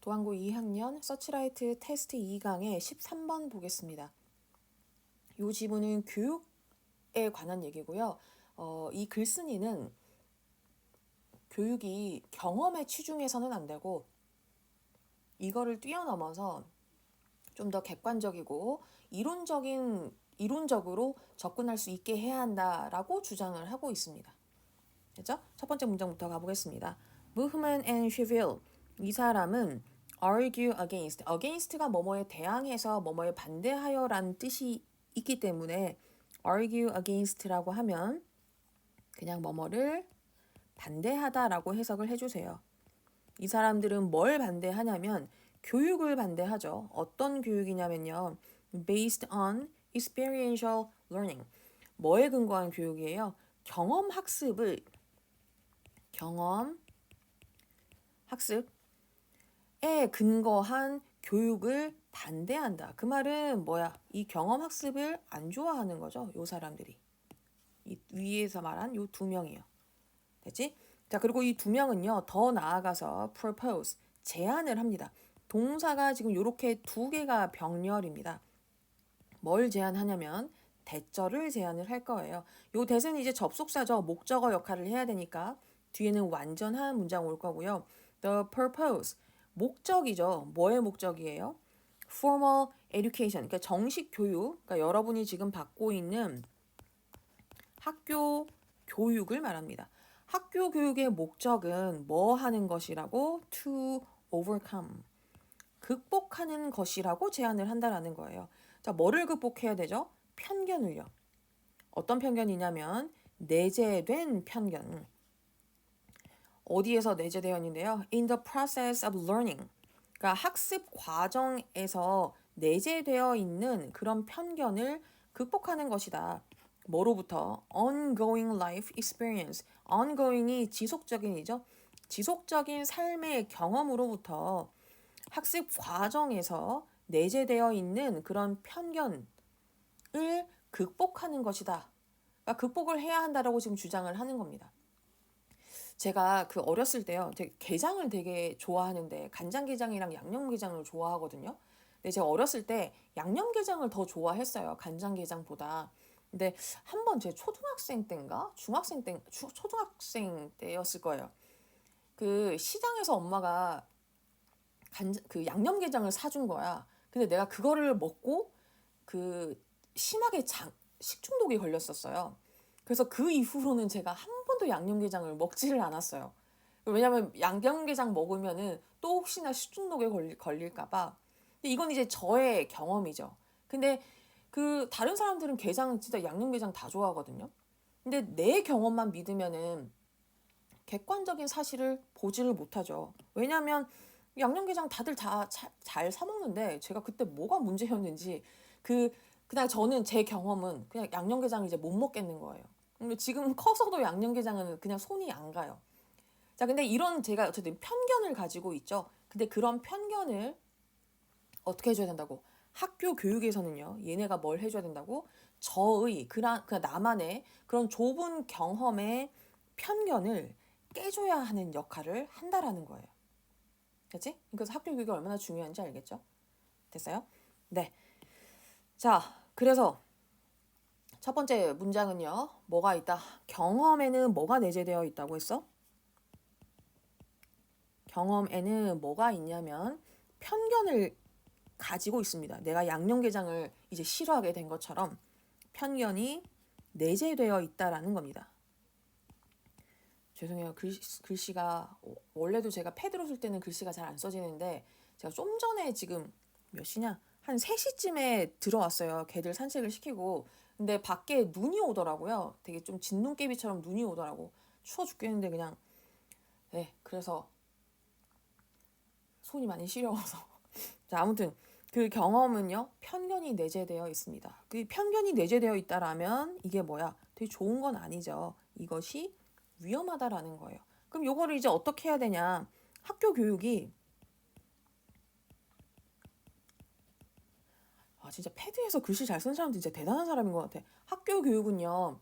도안고 2학년 서치라이트 테스트 2강의 13번 보겠습니다. 이 지문은 교육에 관한 얘기고요. 이 글쓴이는 교육이 경험에 치중해서는 안 되고 이거를 뛰어넘어서 좀 더 객관적이고 이론적으로 접근할 수 있게 해야 한다라고 주장을 하고 있습니다. 됐죠? 첫 번째 문장부터 가보겠습니다. Movement and Sheville. 이 사람은 argue against가 뭐뭐에 대항해서 뭐뭐에 반대하여라는 뜻이 있기 때문에 argue against라고 하면 그냥 뭐뭐를 반대하다라고 해석을 해주세요. 이 사람들은 뭘 반대하냐면 교육을 반대하죠. 어떤 교육이냐면요. based on experiential learning. 뭐에 근거한 교육이에요? 경험 학습에 근거한 교육을 반대한다. 그 말은 뭐야? 이 경험 학습을 안 좋아하는 거죠. 요 사람들이. 이 위에서 말한 요 두 명이요. 됐지? 자, 그리고 이 두 명은요. 더 나아가서 propose, 제안을 합니다. 동사가 지금 요렇게 두 개가 병렬입니다. 뭘 제안하냐면 대절을 제안을 할 거예요. 요 대는 이제 접속사죠. 목적어 역할을 해야 되니까 뒤에는 완전한 문장 올 거고요. The purpose, 목적이죠. 뭐의 목적이에요? Formal education, 그러니까 정식 교육, 그러니까 여러분이 지금 받고 있는 학교 교육을 말합니다. 학교 교육의 목적은 뭐 하는 것이라고? To overcome, 극복하는 것이라고 제안을 한다라는 거예요. 자, 뭐를 극복해야 되죠? 편견을요. 어떤 편견이냐면 내재된 편견. 어디에서 내재되어 있는데요? In the process of learning. 그러니까 학습 과정에서 내재되어 있는 그런 편견을 극복하는 것이다. 뭐로부터? Ongoing life experience. ongoing이 지속적인이죠. 지속적인 삶의 경험으로부터 학습 과정에서 내재되어 있는 그런 편견을 극복하는 것이다. 그러니까 극복을 해야 한다라고 지금 주장을 하는 겁니다. 제가 그 어렸을 때요, 게장을 되게 좋아하는데 간장게장이랑 양념게장을 좋아하거든요. 근데 제가 어렸을 때 양념게장을 더 좋아했어요. 간장게장보다. 근데 한 번 제 초등학생 때인가? 초등학생 때였을 거예요. 그 시장에서 엄마가 그 양념게장을 사준 거야. 근데 내가 그거를 먹고 그 심하게 식중독이 걸렸었어요. 그래서 그 이후로는 제가 한 번도 양념게장을 먹지를 않았어요. 왜냐면 양념게장 먹으면은 또 혹시나 식중독에 걸릴까봐. 이건 이제 저의 경험이죠. 근데 그 다른 사람들은 게장 진짜 양념게장 다 좋아하거든요. 근데 내 경험만 믿으면은 객관적인 사실을 보지를 못하죠. 왜냐하면 양념게장 다들 다 잘 사 먹는데 제가 그때 뭐가 문제였는지 그냥 저는 제 경험은 그냥 양념게장을 이제 못 먹겠는 거예요. 근데 지금 커서도 양념게장은 그냥 손이 안 가요. 자, 근데 이런 제가 어쨌든 편견을 가지고 있죠. 근데 그런 편견을 어떻게 해줘야 된다고? 학교 교육에서는요, 얘네가 뭘 해줘야 된다고? 그냥 나만의 그런 좁은 경험의 편견을 깨줘야 하는 역할을 한다라는 거예요. 그치? 그래서 학교 교육이 얼마나 중요한지 알겠죠? 됐어요? 네. 자, 그래서 첫 번째 문장은요, 뭐가 있다? 경험에는 뭐가 내재되어 있다고 했어? 경험에는 뭐가 있냐면 편견을 가지고 있습니다. 내가 양념게장을 이제 싫어하게 된 것처럼 편견이 내재되어 있다라는 겁니다. 죄송해요. 글씨가 원래도 제가 패드로 쓸 때는 글씨가 잘 안 써지는데 제가 좀 전에 지금 몇 시냐? 한 3시쯤에 들어왔어요. 개들 산책을 시키고. 근데 밖에 눈이 오더라고요. 되게 좀 진눈깨비처럼 눈이 오더라고. 추워 죽겠는데 그냥. 네, 그래서 손이 많이 시려워서. 자, 아무튼 그 경험은요, 편견이 내재되어 있습니다. 그 편견이 내재되어 있다라면 이게 뭐야? 되게 좋은 건 아니죠. 이것이 위험하다라는 거예요. 그럼 요거를 이제 어떻게 해야 되냐? 학교 교육이 진짜 패드에서 글씨 잘 쓰는 사람도 진짜 대단한 사람인 것 같아. 학교 교육은요,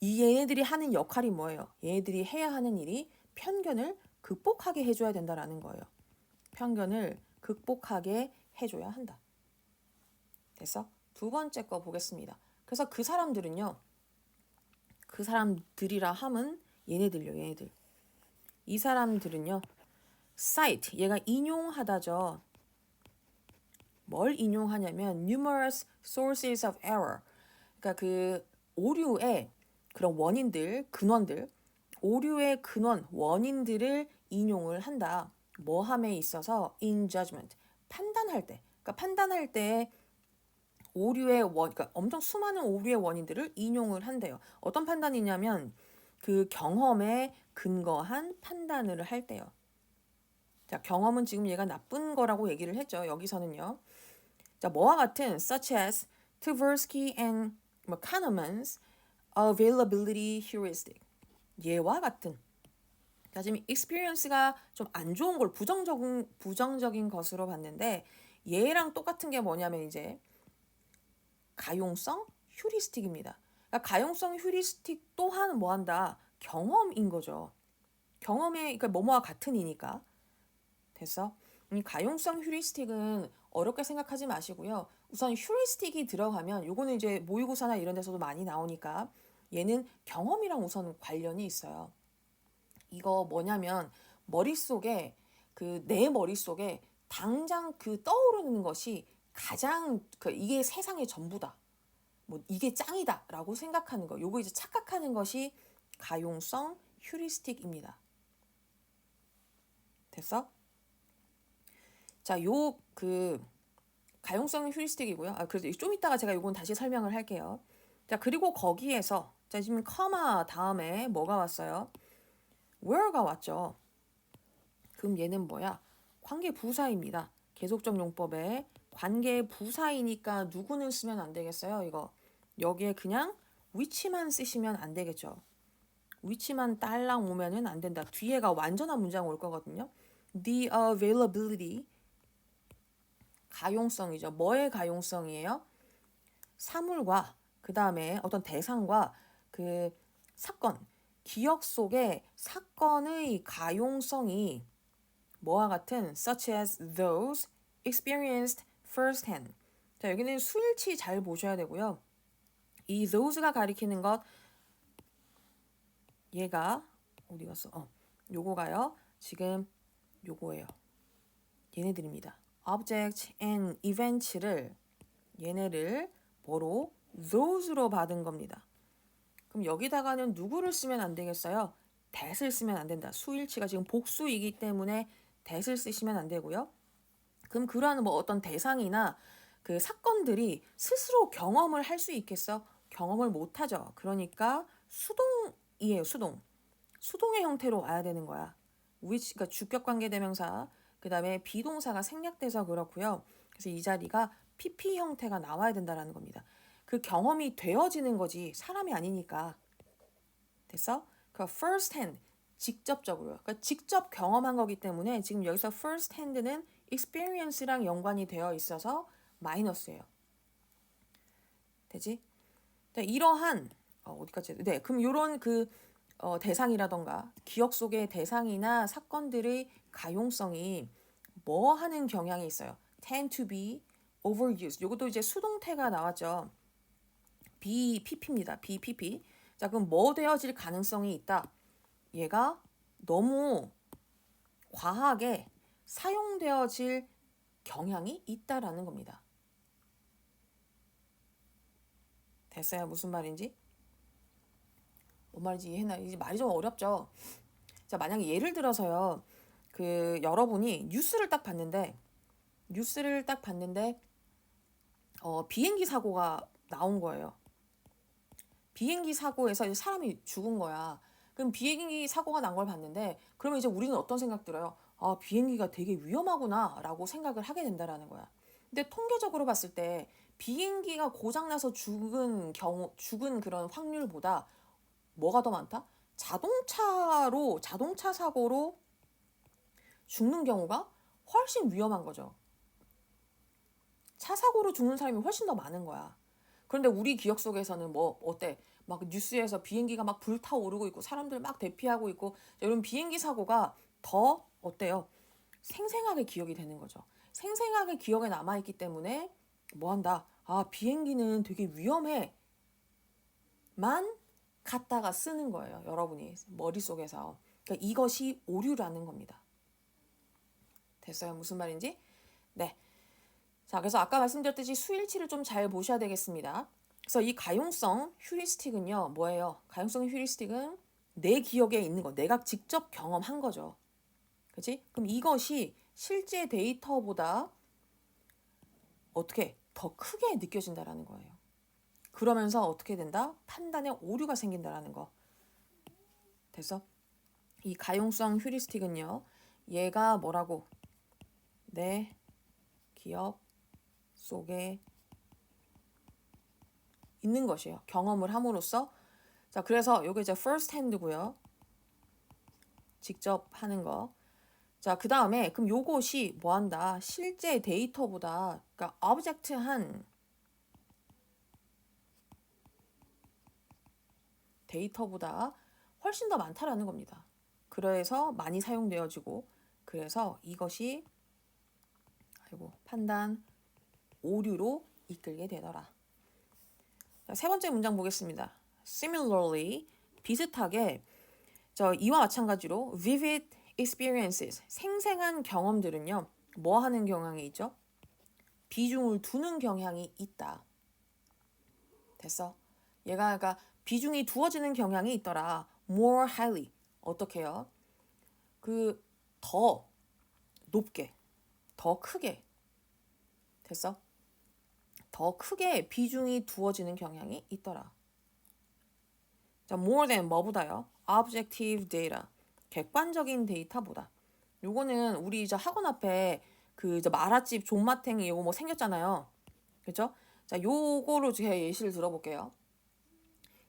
이 얘네들이 하는 역할이 뭐예요? 얘네들이 해야 하는 일이 편견을 극복하게 해줘야 된다라는 거예요. 편견을 극복하게 해줘야 한다. 됐어? 두 번째 거 보겠습니다. 그래서 그 사람들은요. 그 사람들이라 함은 얘네들. 이 사람들은요. cite, 얘가 인용하다죠. 뭘 인용하냐면 numerous sources of error. 그러니까 그 오류의 그런 원인들, 근원들, 오류의 근원, 원인들을 인용을 한다. 뭐함에 있어서 in judgment, 판단할 때. 그러니까 판단할 때 오류의 그러니까 엄청 수많은 오류의 원인들을 인용을 한대요. 어떤 판단이냐면 그 경험에 근거한 판단을 할 때요. 자, 경험은 지금 얘가 나쁜 거라고 얘기를 했죠. 여기서는요. 자, 뭐와 같은 such as Tversky and Kahneman's availability heuristic. 얘와 같은. 자, 지금 experience가 좀 안 좋은 걸 부정적인 것으로 봤는데 얘랑 똑같은 게 뭐냐면 이제 가용성 휴리스틱입니다. 그러니까 가용성 휴리스틱 또한 뭐한다? 경험인 거죠. 경험에 그러니까 뭐뭐와 같은이니까. 됐어? 이 가용성 휴리스틱은 어렵게 생각하지 마시고요. 우선 휴리스틱이 들어가면 요거는 이제 모의고사나 이런 데서도 많이 나오니까 얘는 경험이랑 우선 관련이 있어요. 이거 뭐냐면 머릿속에 내 머릿속에 당장 그 떠오르는 것이 가장 이게 세상의 전부다. 뭐 이게 짱이다라고 생각하는 거. 요거 이제 착각하는 것이 가용성 휴리스틱입니다. 됐어? 자, 가용성 휴리스틱이고요. 그래서 좀 이따가 제가 요건 다시 설명을 할게요. 자, 그리고 거기에서 자, 지금 커마 다음에 뭐가 왔어요? where가 왔죠. 그럼 얘는 뭐야? 관계 부사입니다. 계속적 용법에 관계 부사이니까 누구는 쓰면 안 되겠어요? 이거 여기에 그냥 which만 쓰시면 안 되겠죠. which만 딸랑 오면은 안 된다. 뒤에가 완전한 문장 올 거거든요. The availability 가용성이죠. 뭐의 가용성이에요? 사물과 그 다음에 어떤 대상과 그 사건, 기억 속에 사건의 가용성이 뭐와 같은 such as those experienced firsthand. 자, 여기는 수일치 잘 보셔야 되고요. 이 those가 가리키는 것 얘가 어디 갔어? 요거가요. 지금 요거예요. 얘네들입니다. object and events를 얘네를 뭐로? those로 받은 겁니다. 그럼 여기다가는 누구를 쓰면 안 되겠어요? that을 쓰면 안 된다. 수일치가 지금 복수이기 때문에 that을 쓰시면 안 되고요. 그럼 그러한 뭐 어떤 대상이나 그 사건들이 스스로 경험을 할 수 있겠어? 경험을 못 하죠. 그러니까 수동이에요, 수동. 수동의 형태로 와야 되는 거야. which, 그러니까 주격 관계 대명사, 그 다음에 비동사가 생략돼서 그렇고요. 그래서 이 자리가 PP 형태가 나와야 된다라는 겁니다. 그 경험이 되어지는 거지 사람이 아니니까. 됐어? 그 first hand, 직접적으로. 그러니까 직접 경험한 거기 때문에 지금 여기서 first hand는 experience랑 연관이 되어 있어서 마이너스예요. 되지? 이러한 어디까지? 네, 그럼 이런 대상이라던가 기억 속의 대상이나 사건들의 가용성이 뭐 하는 경향이 있어요? tend to be overused. 이것도 이제 수동태가 나왔죠. BPP입니다. BPP. 자, 그럼 뭐 되어질 가능성이 있다? 얘가 너무 과하게 사용되어질 경향이 있다라는 겁니다. 됐어요? 무슨 말인지? 뭔 말인지 이해했나? 이제 말이 좀 어렵죠? 자, 만약에 예를 들어서요. 여러분이 뉴스를 딱 봤는데 비행기 사고가 나온 거예요. 비행기 사고에서 사람이 죽은 거야. 그럼 비행기 사고가 난 걸 봤는데 그러면 이제 우리는 어떤 생각 들어요? 비행기가 되게 위험하구나 라고 생각을 하게 된다라는 거야. 근데 통계적으로 봤을 때 비행기가 고장나서 죽은 그런 확률보다 뭐가 더 많다? 자동차 사고로 죽는 경우가 훨씬 위험한 거죠. 차 사고로 죽는 사람이 훨씬 더 많은 거야. 그런데 우리 기억 속에서는 뭐 어때? 막 뉴스에서 비행기가 막 불타오르고 있고 사람들 막 대피하고 있고 이런 비행기 사고가 더 어때요? 생생하게 기억이 되는 거죠. 생생하게 기억에 남아있기 때문에 뭐 한다? 아, 비행기는 되게 위험해. 만 갖다가 쓰는 거예요. 여러분이 머릿속에서. 그러니까 이것이 오류라는 겁니다. 됐어요? 무슨 말인지? 네. 자, 그래서 아까 말씀드렸듯이 수일치를 좀 잘 보셔야 되겠습니다. 그래서 이 가용성 휴리스틱은요, 뭐예요? 가용성 휴리스틱은 내 기억에 있는 거, 내가 직접 경험한 거죠. 그치? 그럼 이것이 실제 데이터보다 어떻게 더 크게 느껴진다라는 거예요. 그러면서 어떻게 된다? 판단에 오류가 생긴다라는 거. 됐어? 이 가용성 휴리스틱은요, 얘가 뭐라고? 내 기억 속에 있는 것이에요. 경험을 함으로써. 자, 그래서 요게 이제 first hand고요. 직접 하는 거. 자, 그 다음에 그럼 요것이 뭐 한다? 실제 데이터보다, 그러니까 object한 데이터보다 훨씬 더 많다라는 겁니다. 그래서 많이 사용되어지고, 그래서 이것이 판단 오류로 이끌게 되더라. 자, 세 번째 문장 보겠습니다. Similarly, 비슷하게 이와 마찬가지로 vivid experiences, 생생한 경험들은요. 뭐 하는 경향이 있죠? 비중을 두는 경향이 있다. 됐어? 얘가 그러니까 비중이 두어지는 경향이 있더라. more highly. 어떻게 해요? 더 높게, 더 크게. 됐어? 더 크게 비중이 두어지는 경향이 있더라. 자, more than 뭐보다요? objective data. 객관적인 데이터보다. 요거는 우리 이제 학원 앞에 이제 마라집 존맛탱이 요거 뭐 생겼잖아요. 그죠? 자, 요거로 제가 예시를 들어볼게요.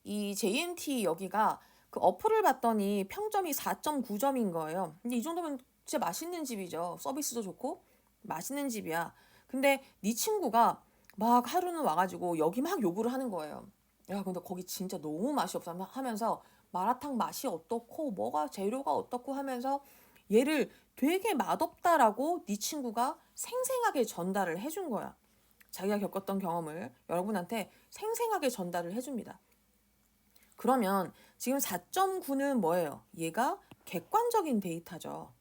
이 JNT 여기가 그 어플을 봤더니 평점이 4.9점인 거예요. 근데 이 정도면 진짜 맛있는 집이죠. 서비스도 좋고 맛있는 집이야. 근데 네 친구가 막 하루는 와가지고 여기 막 요구를 하는 거예요. 야, 근데 거기 진짜 너무 맛이 없어 하면서 마라탕 맛이 어떻고 뭐가 재료가 어떻고 하면서 얘를 되게 맛없다라고 네 친구가 생생하게 전달을 해준 거야. 자기가 겪었던 경험을 여러분한테 생생하게 전달을 해줍니다. 그러면 지금 4.9는 뭐예요? 얘가 객관적인 데이터죠.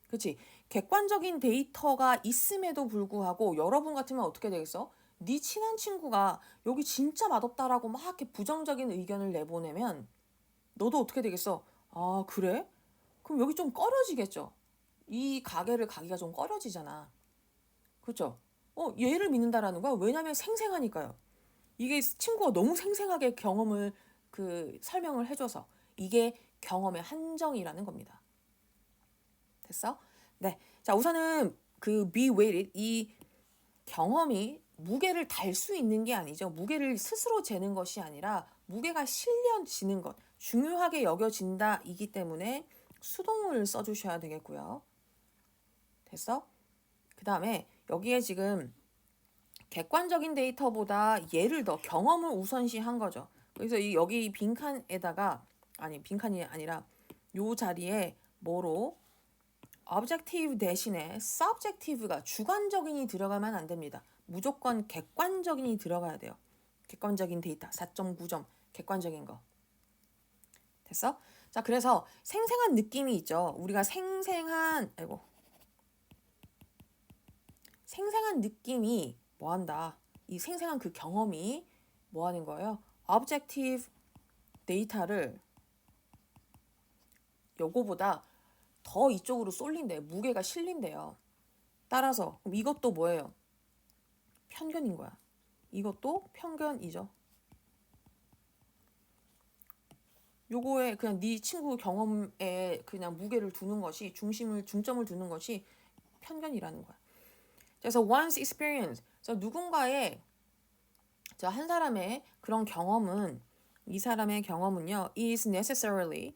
그치? 객관적인 데이터가 있음에도 불구하고 여러분 같으면 어떻게 되겠어? 네 친한 친구가 여기 진짜 맛없다라고 막 이렇게 부정적인 의견을 내보내면 너도 어떻게 되겠어? 아, 그래? 그럼 여기 좀 꺼려지겠죠? 이 가게를 가기가 좀 꺼려지잖아. 그렇죠? 얘를 믿는다라는 거야. 왜냐면 생생하니까요. 이게 친구가 너무 생생하게 경험을 설명을 해줘서 이게 경험의 한정이라는 겁니다. 됐어? 네. 자, 우선은 be weighted, 이 경험이 무게를 달 수 있는 게 아니죠. 무게를 스스로 재는 것이 아니라 무게가 실려지는 것, 중요하게 여겨진다 이기 때문에 수동을 써주셔야 되겠고요. 됐어? 그 다음에 여기에 지금 객관적인 데이터보다 얘를 더 경험을 우선시한 거죠. 그래서 여기 빈칸에다가 빈칸이 아니라 요 자리에 뭐로 objective 대신에 subjective가 주관적인이 들어가면 안 됩니다. 무조건 객관적인이 들어가야 돼요. 객관적인 데이터 4.9점 객관적인 거. 됐어? 자, 그래서 생생한 느낌이 있죠. 우리가 생생한 느낌이 뭐 한다. 이 생생한 그 경험이 뭐 하는 거예요? objective 데이터를 요거보다 더 이쪽으로 쏠린대요. 무게가 실린대요. 따라서 그럼 이것도 뭐예요? 편견인 거야. 이것도 편견이죠. 요거에 그냥 네 친구 경험에 그냥 무게를 두는 것이 중점을 두는 것이 편견이라는 거야. 그래서 one's experience, 누군가의 한 사람의 그런 경험은 이 사람의 경험은요 is necessarily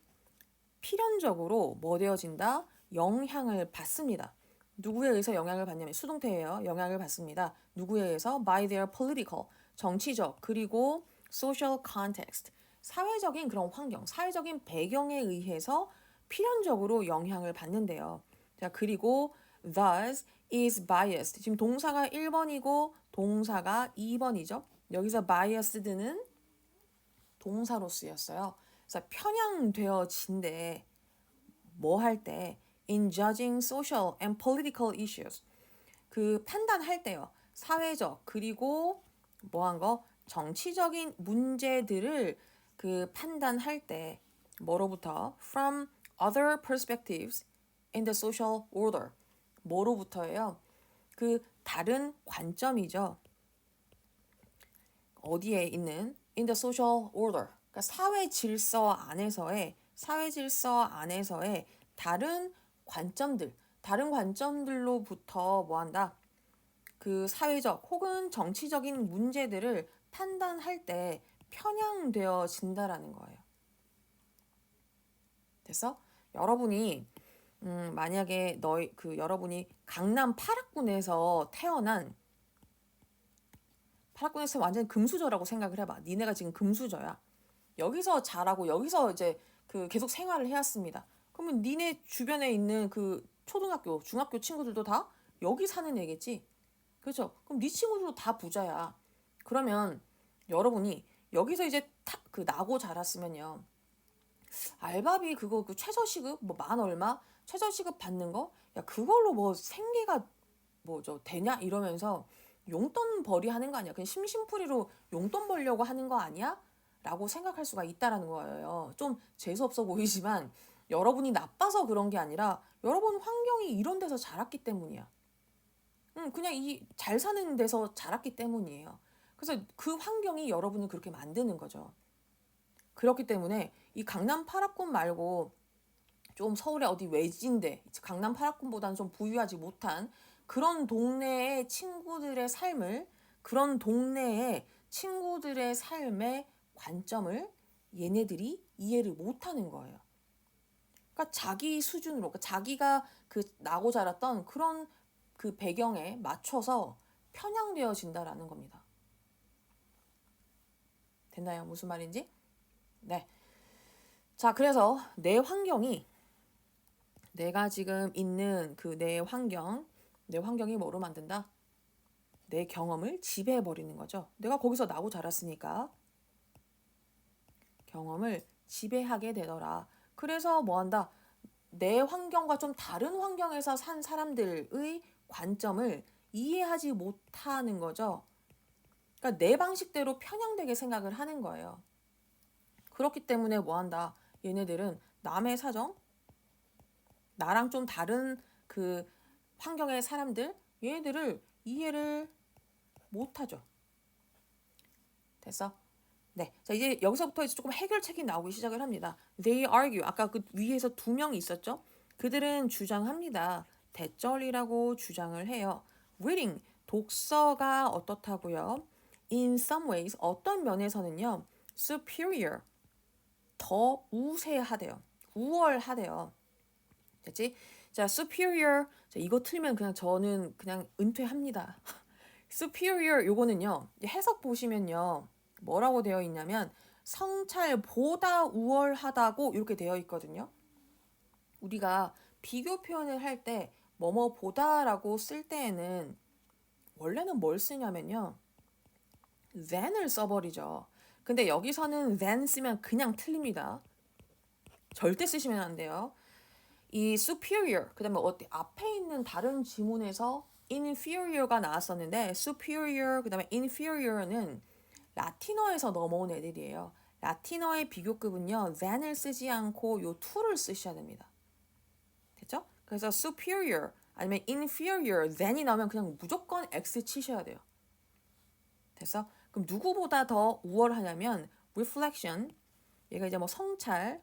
필연적으로 뭐 되어진다? 영향을 받습니다. 누구에 의해서 영향을 받냐면 수동태예요. 영향을 받습니다. 누구에 의해서? by their political, 정치적, 그리고 social context, 사회적인 그런 환경, 사회적인 배경에 의해서 필연적으로 영향을 받는데요. 자, 그리고 thus is biased. 지금 동사가 1번이고 동사가 2번이죠. 여기서 biased는 동사로 쓰였어요. 그래서 편향되어진대. 뭐 할 때? In judging social and political issues. 그 판단할 때요. 사회적 그리고 뭐한 거? 정치적인 문제들을 그 판단할 때 뭐로부터? From other perspectives in the social order. 뭐로부터예요? 그 다른 관점이죠. 어디에 있는? In the social order. 그러니까 사회 질서 안에서의 다른 관점들로부터 뭐 한다? 그 사회적 혹은 정치적인 문제들을 판단할 때 편향되어진다라는 거예요. 그래서 여러분이 만약에 여러분이 강남 파락군에서 완전 금수저라고 생각을 해봐. 니네가 지금 금수저야. 여기서 자라고 여기서 이제 그 계속 생활을 해왔습니다. 그러면 니네 주변에 있는 그 초등학교, 중학교 친구들도 다 여기 사는 애겠지. 그렇죠? 그럼 네 친구들도 다 부자야. 그러면 여러분이 여기서 이제 그 나고 자랐으면요. 알바비 그거 그 최저시급 뭐 만 얼마 최저시급 받는 거, 야 그걸로 뭐 생계가 뭐죠 되냐 이러면서 용돈 벌이 하는 거 아니야? 그냥 심심풀이로 용돈 벌려고 하는 거 아니야? 라고 생각할 수가 있다라는 거예요. 좀 재수없어 보이지만 여러분이 나빠서 그런 게 아니라 여러분 환경이 이런 데서 자랐기 때문이야. 그냥 이 잘 사는 데서 자랐기 때문이에요. 그래서 그 환경이 여러분을 그렇게 만드는 거죠. 그렇기 때문에 이 강남 파라군 말고 좀 서울의 어디 외진데 강남 파라군보다는 좀 부유하지 못한 그런 동네의 친구들의 삶의 관점을 얘네들이 이해를 못하는 거예요. 그러니까 자기 수준으로, 그러니까 자기가 그 나고 자랐던 그런 그 배경에 맞춰서 편향되어진다라는 겁니다. 됐나요? 무슨 말인지? 네. 자, 그래서 내 환경이 내가 지금 있는 그 내 환경이 뭐로 만든다? 내 경험을 지배해버리는 거죠. 내가 거기서 나고 자랐으니까 경험을 지배하게 되더라. 그래서 뭐 한다? 내 환경과 좀 다른 환경에서 산 사람들의 관점을 이해하지 못하는 거죠. 그러니까 내 방식대로 편향되게 생각을 하는 거예요. 그렇기 때문에 뭐 한다? 얘네들은 남의 사정, 나랑 좀 다른 그 환경의 사람들, 얘네들을 이해를 못하죠. 됐어? 네. 자, 이제 여기서부터 이제 조금 해결책이 나오기 시작을 합니다. They argue. 아까 그 위에서 두 명이 있었죠? 그들은 주장합니다. 대절이라고 주장을 해요. Reading. 독서가 어떻다고요? In some ways. 어떤 면에서는요. Superior. 더 우세하대요. 우월하대요. 됐지? 자, superior. 자, 이거 틀면 그냥 저는 그냥 은퇴합니다. superior 요거는요. 해석 보시면요. 뭐라고 되어 있냐면 성찰보다 우월하다고 이렇게 되어 있거든요. 우리가 비교 표현을 할 때 뭐뭐보다라고 쓸 때에는 원래는 뭘 쓰냐면요. than을 써버리죠. 근데 여기서는 than 쓰면 그냥 틀립니다. 절대 쓰시면 안 돼요. 이 superior, 그 다음에 앞에 있는 다른 지문에서 inferior가 나왔었는데 superior, 그 다음에 inferior는 라틴어에서 넘어온 애들이에요. 라틴어의 비교급은요, than을 쓰지 않고 요 to를 쓰셔야 됩니다. 됐죠? 그래서 superior 아니면 inferior, than이 나오면 그냥 무조건 X 치셔야 돼요. 됐어? 그럼 누구보다 더 우월하냐면 reflection, 얘가 이제 뭐 성찰,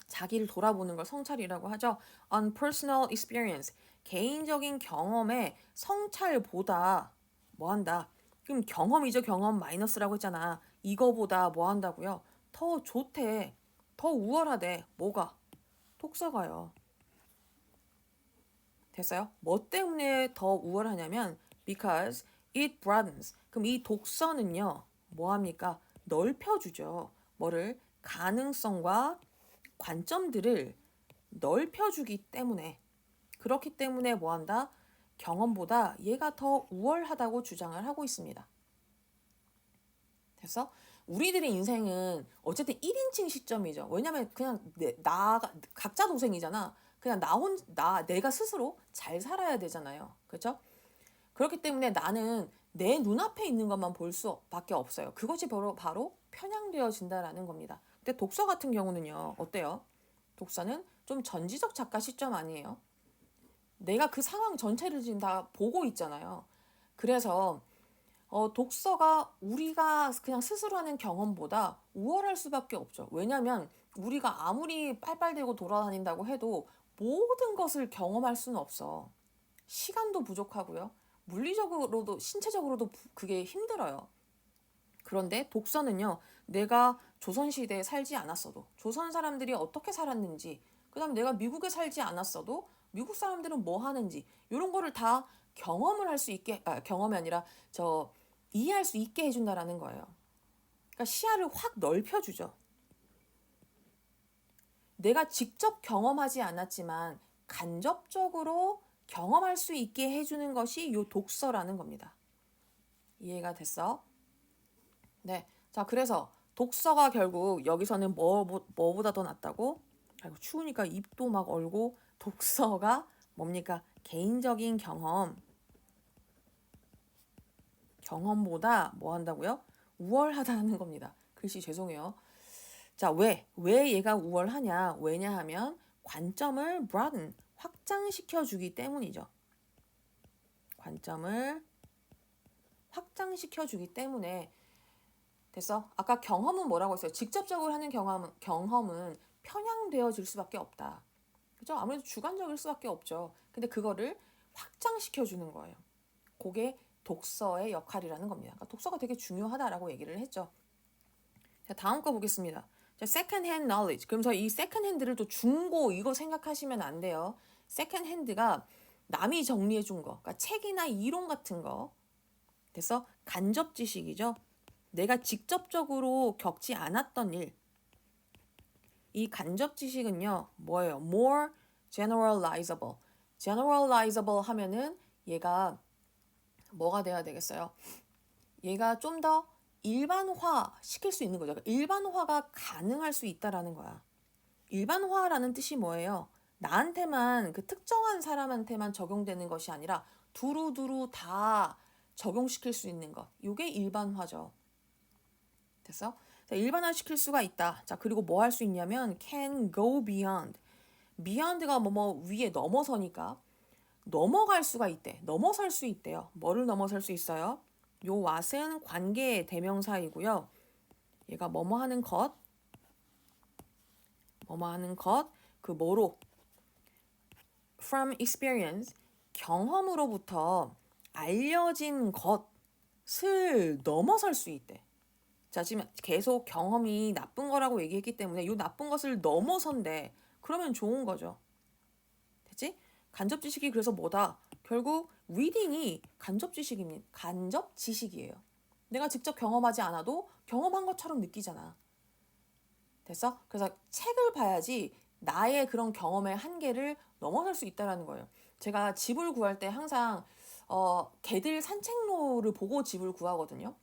자기를 돌아보는 걸 성찰이라고 하죠. On personal experience, 개인적인 경험에 성찰보다 뭐 한다? 그럼 경험이죠. 경험 마이너스라고 했잖아. 이거보다 뭐 한다고요? 더 좋대. 더 우월하대. 뭐가? 독서가요. 됐어요? 뭐 때문에 더 우월하냐면 because it broadens. 그럼 이 독서는요. 뭐 합니까? 넓혀주죠. 뭐를? 가능성과 관점들을 넓혀주기 때문에 그렇기 때문에 뭐한다? 경험보다 얘가 더 우월하다고 주장을 하고 있습니다. 그래서 우리들의 인생은 어쨌든 1인칭 시점이죠. 왜냐면 그냥 각자 도생이잖아. 그냥 내가 스스로 잘 살아야 되잖아요. 그렇죠? 그렇기 때문에 나는 내 눈앞에 있는 것만 볼 수밖에 없어요. 그것이 바로 편향되어진다라는 겁니다. 근데 독서 같은 경우는요. 어때요? 독서는 좀 전지적 작가 시점 아니에요? 내가 그 상황 전체를 지금 다 보고 있잖아요. 그래서 독서가 우리가 그냥 스스로 하는 경험보다 우월할 수밖에 없죠. 왜냐하면 우리가 아무리 빨빨대고 돌아다닌다고 해도 모든 것을 경험할 수는 없어. 시간도 부족하고요. 물리적으로도 신체적으로도 그게 힘들어요. 그런데 독서는요. 내가 조선시대에 살지 않았어도 조선 사람들이 어떻게 살았는지 그다음에 내가 미국에 살지 않았어도 미국 사람들은 뭐 하는지 이런 거를 다 경험을 할 수 있게 경험이 아니라 이해할 수 있게 해준다라는 거예요. 그러니까 시야를 확 넓혀주죠. 내가 직접 경험하지 않았지만 간접적으로 경험할 수 있게 해주는 것이 요 독서라는 겁니다. 이해가 됐어? 네. 자, 그래서 독서가 결국 여기서는 뭐보다 더 낫다고? 아이고, 추우니까 입도 막 얼고 독서가 뭡니까? 개인적인 경험보다 뭐 한다고요? 우월하다는 겁니다. 글씨 죄송해요. 자, 왜 얘가 우월하냐? 왜냐하면 관점을 broaden, 확장시켜 주기 때문이죠. 관점을 확장시켜 주기 때문에 됐어? 아까 경험은 뭐라고 했어요? 직접적으로 하는 경험은 편향되어질 수밖에 없다. 그죠? 아무래도 주관적일 수밖에 없죠. 근데 그거를 확장시켜 주는 거예요. 그게 독서의 역할이라는 겁니다. 그러니까 독서가 되게 중요하다라고 얘기를 했죠. 자, 다음 거 보겠습니다. 자, second hand knowledge. 그러면서 이 second hand를 또 중고 이거 생각하시면 안 돼요. second hand가 남이 정리해 준 거. 그러니까 책이나 이론 같은 거. 됐어? 간접 지식이죠. 내가 직접적으로 겪지 않았던 일. 이 간접 지식은요. 뭐예요? more generalizable. generalizable 하면은 얘가 뭐가 돼야 되겠어요? 얘가 좀 더 일반화 시킬 수 있는 거죠. 일반화가 가능할 수 있다라는 거야. 일반화라는 뜻이 뭐예요? 나한테만 그 특정한 사람한테만 적용되는 것이 아니라 두루두루 다 적용시킬 수 있는 것. 이게 일반화죠. 됐어? 자, 일반화 시킬 수가 있다. 자, 그리고 뭐 할 수 있냐면 can go beyond. beyond가 뭐 위에 넘어서니까 넘어갈 수가 있대. 넘어설 수 있대요. 뭐를 넘어설 수 있어요? 요 what은 관계 대명사이고요. 얘가 뭐뭐 하는 것, 그 뭐로 from experience 경험으로부터 알려진 것을 넘어설 수 있대. 자, 지금 계속 경험이 나쁜 거라고 얘기했기 때문에 이 나쁜 것을 넘어선대. 그러면 좋은 거죠. 됐지? 간접 지식이 그래서 뭐다? 결국 reading이 간접 지식이에요. 내가 직접 경험하지 않아도 경험한 것처럼 느끼잖아. 됐어? 그래서 책을 봐야지 나의 그런 경험의 한계를 넘어설 수 있다라는 거예요. 제가 집을 구할 때 항상 개들 산책로를 보고 집을 구하거든요.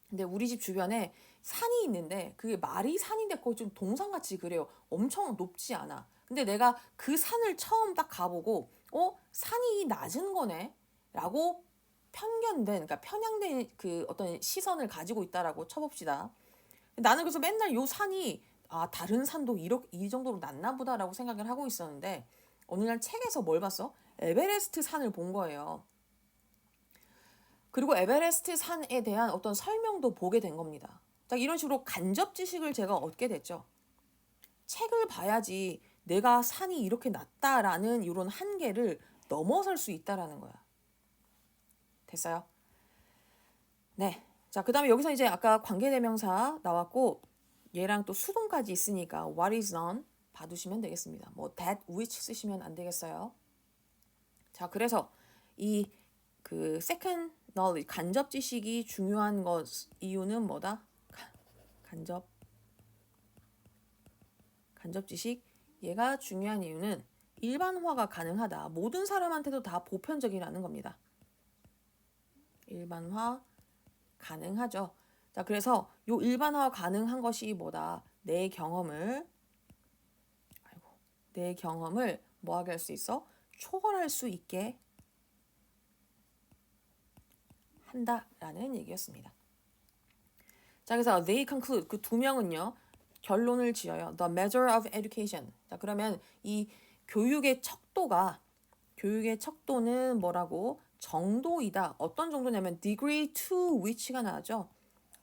근데 우리 집 주변에 산이 있는데 그게 말이 산인데 거의 좀 동산같이 그래요. 엄청 높지 않아. 근데 내가 그 산을 처음 딱 가보고 산이 낮은 거네 라고 그러니까 편향된 그 어떤 시선을 가지고 있다라고 쳐봅시다. 나는 그래서 맨날 요 산이 다른 산도 이 정도로 낮나 보다라고 생각을 하고 있었는데 어느 날 책에서 뭘 봤어? 에베레스트 산을 본 거예요. 그리고 에베레스트 산에 대한 어떤 설명도 보게 된 겁니다. 딱 이런 식으로 간접 지식을 제가 얻게 됐죠. 책을 봐야지 내가 산이 이렇게 낮다라는 이런 한계를 넘어설 수 있다라는 거야. 됐어요? 네. 자, 그 다음에 여기서 이제 아까 관계대명사 나왔고 얘랑 또 수동까지 있으니까 what is on 봐두시면 되겠습니다. 뭐 that which 쓰시면 안 되겠어요. 자, 그래서 이 그 second knowledge 간접 지식이 중요한 것 이유는 뭐다? 간접 지식 얘가 중요한 이유는 일반화가 가능하다. 모든 사람한테도 다 보편적이라는 겁니다. 일반화 가능하죠. 자, 그래서 요 일반화 가능한 것이 뭐다? 내 경험을 뭐 하게 할 수 있어? 초월할 수 있게 한다라는 얘기였습니다. 자, 그래서 they conclude 그 두 명은요 결론을 지어요. The measure of education. 자, 그러면 이 교육의 척도는 뭐라고? 정도이다. 어떤 정도냐면 degree to which가 나왔죠.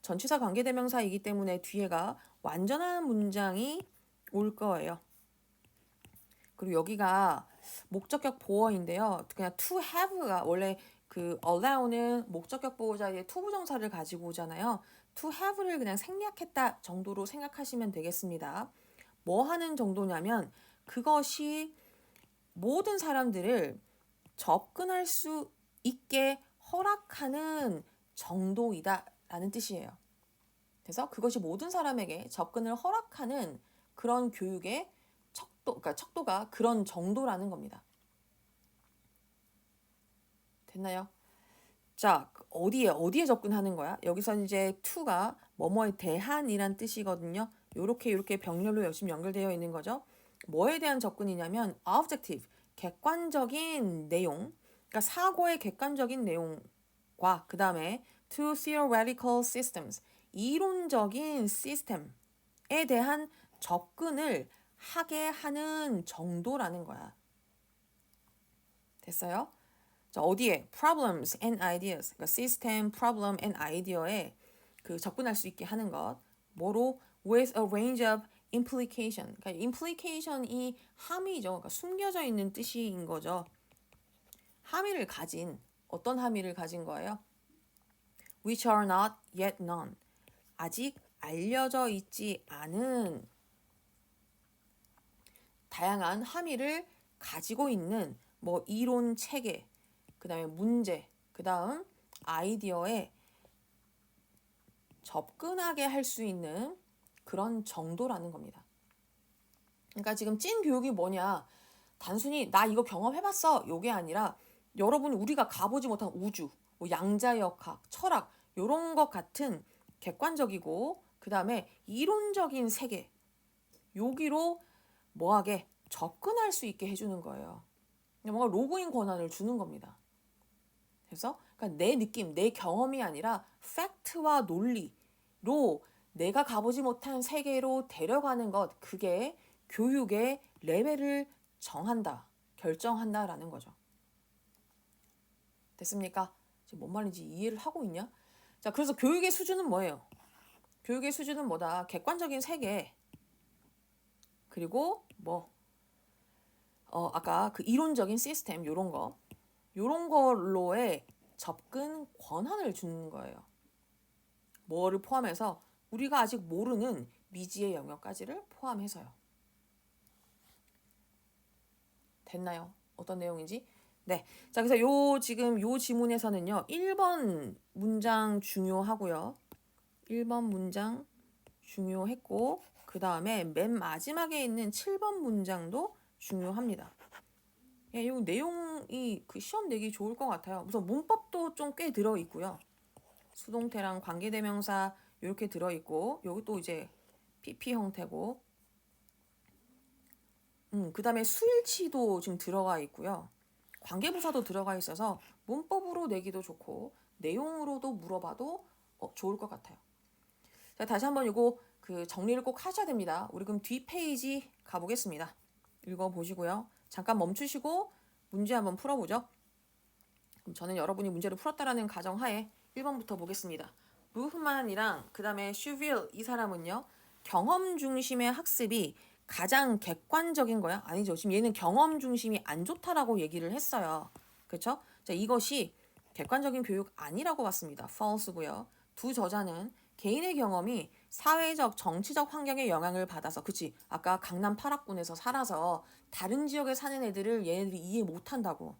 전치사 관계대명사이기 때문에 뒤에가 완전한 문장이 올 거예요. 그리고 여기가 목적격 보어인데요. 그냥 to have가 원래 그 allow는 목적격 보어 자리에 to 부정사를 가지고 오잖아요. to have를 그냥 생략했다 정도로 생각하시면 되겠습니다. 뭐 하는 정도냐면 그것이 모든 사람들을 접근할 수 있게 허락하는 정도이다 라는 뜻이에요. 그래서 그것이 모든 사람에게 접근을 허락하는 그런 교육의 그러니까 척도가 그런 정도라는 겁니다. 됐나요? 자, 어디에 접근하는 거야? 여기서 이제 to가 뭐뭐에 대한이란 뜻이거든요. 요렇게 병렬로 열심히 연결되어 있는 거죠. 뭐에 대한 접근이냐면 objective, 객관적인 내용, 그러니까 사고의 객관적인 내용과 그 다음에 to theoretical systems, 이론적인 시스템에 대한 접근을 하게 하는 정도라는 거야. 됐어요? 자, 어디에? problems and ideas. 그러니까 system, problem and idea에 그 접근할 수 있게 하는 것. 뭐로? with a range of implication. 그러니까 implication이 함의죠. 그러니까 숨겨져 있는 뜻인 거죠. 함의를 가진 어떤 함의를 가진 거예요? which are not yet known. 아직 알려져 있지 않은 다양한 함의를 가지고 있는 뭐 이론 체계, 그 다음에 문제, 그 다음 아이디어에 접근하게 할 수 있는 그런 정도라는 겁니다. 그러니까 지금 찐 교육이 뭐냐? 단순히 나 이거 경험해봤어 요게 아니라 여러분 우리가 가보지 못한 우주, 뭐 양자역학, 철학 요런 것 같은 객관적이고 그 다음에 이론적인 세계 여기로 뭐하게 접근할 수 있게 해주는 거예요. 뭔가 로그인 권한을 주는 겁니다. 그래서 그러니까 내 느낌, 내 경험이 아니라 팩트와 논리로 내가 가보지 못한 세계로 데려가는 것, 그게 교육의 레벨을 정한다, 결정한다라는 거죠. 됐습니까? 지금 뭔 말인지 이해를 하고 있냐? 자, 그래서 교육의 수준은 뭐예요? 교육의 수준은 뭐다? 객관적인 세계, 그리고 아까 그 이론적인 시스템 요런 걸로의 접근 권한을 주는 거예요. 뭐를 포함해서 우리가 아직 모르는 미지의 영역까지를 포함해서요. 됐나요? 어떤 내용인지? 네. 자, 그래서 지금 요 지문에서는요. 1번 문장 중요하고요. 1번 문장 중요했고 그 다음에 맨 마지막에 있는 7번 문장도 중요합니다. 이 내용이 그 시험 내기 좋을 것 같아요. 우선 문법도 좀 꽤 들어있고요. 수동태랑 관계대명사 이렇게 들어있고 여기 또 이제 PP 형태고 그 다음에 수일치도 지금 들어가 있고요. 관계부사도 들어가 있어서 문법으로 내기도 좋고 내용으로도 물어봐도 좋을 것 같아요. 자, 다시 한번 이거 그 정리를 꼭 하셔야 됩니다. 우리 그럼 뒷 페이지 가보겠습니다. 읽어보시고요. 잠깐 멈추시고 문제 한번 풀어보죠. 그럼 저는 여러분이 문제를 풀었다라는 가정하에 1번부터 보겠습니다. 루흐만이랑 그 다음에 슈빌 이 사람은요. 경험 중심의 학습이 가장 객관적인 거야? 아니죠. 지금 얘는 경험 중심이 안 좋다라고 얘기를 했어요. 그렇죠? 자, 이것이 객관적인 교육 아니라고 봤습니다. false고요. 두 저자는 개인의 경험이 사회적, 정치적 환경에 영향을 받아서 그치? 아까 강남 8학군에서 살아서 다른 지역에 사는 애들을 얘네들이 이해 못한다고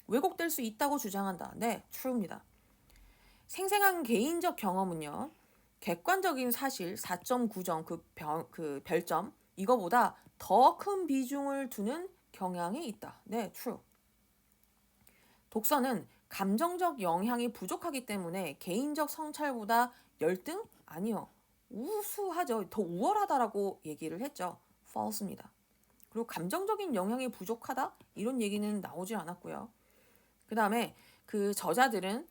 왜곡될 수 있다고 주장한다. 네, true입니다. 생생한 개인적 경험은요. 객관적인 사실 4.9점 그 별점 이거보다 더 큰 비중을 두는 경향이 있다. 네, true. 독서는 감정적 영향이 부족하기 때문에 개인적 성찰보다 열등? 아니요. 우수하죠. 더 우월하다라고 얘기를 했죠. false입니다. 그리고 감정적인 영향이 부족하다? 이런 얘기는 나오질 않았고요. 그 다음에 그 저자들은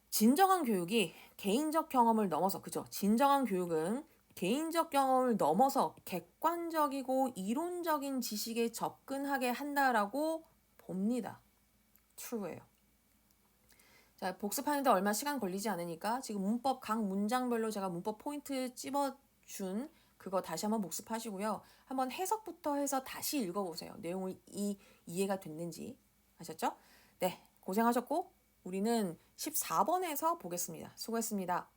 진정한 교육이 개인적 경험을 넘어서, 그죠? 진정한 교육은 개인적 경험을 넘어서 객관적이고 이론적인 지식에 접근하게 한다라고 봅니다. true예요. 자, 복습하는데 얼마 시간 걸리지 않으니까 지금 문법 각 문장별로 제가 문법 포인트 찝어준 그거 다시 한번 복습하시고요. 한번 해석부터 해서 다시 읽어보세요. 내용을 이해가 됐는지. 아셨죠? 네, 고생하셨고 우리는 14번에서 보겠습니다. 수고했습니다.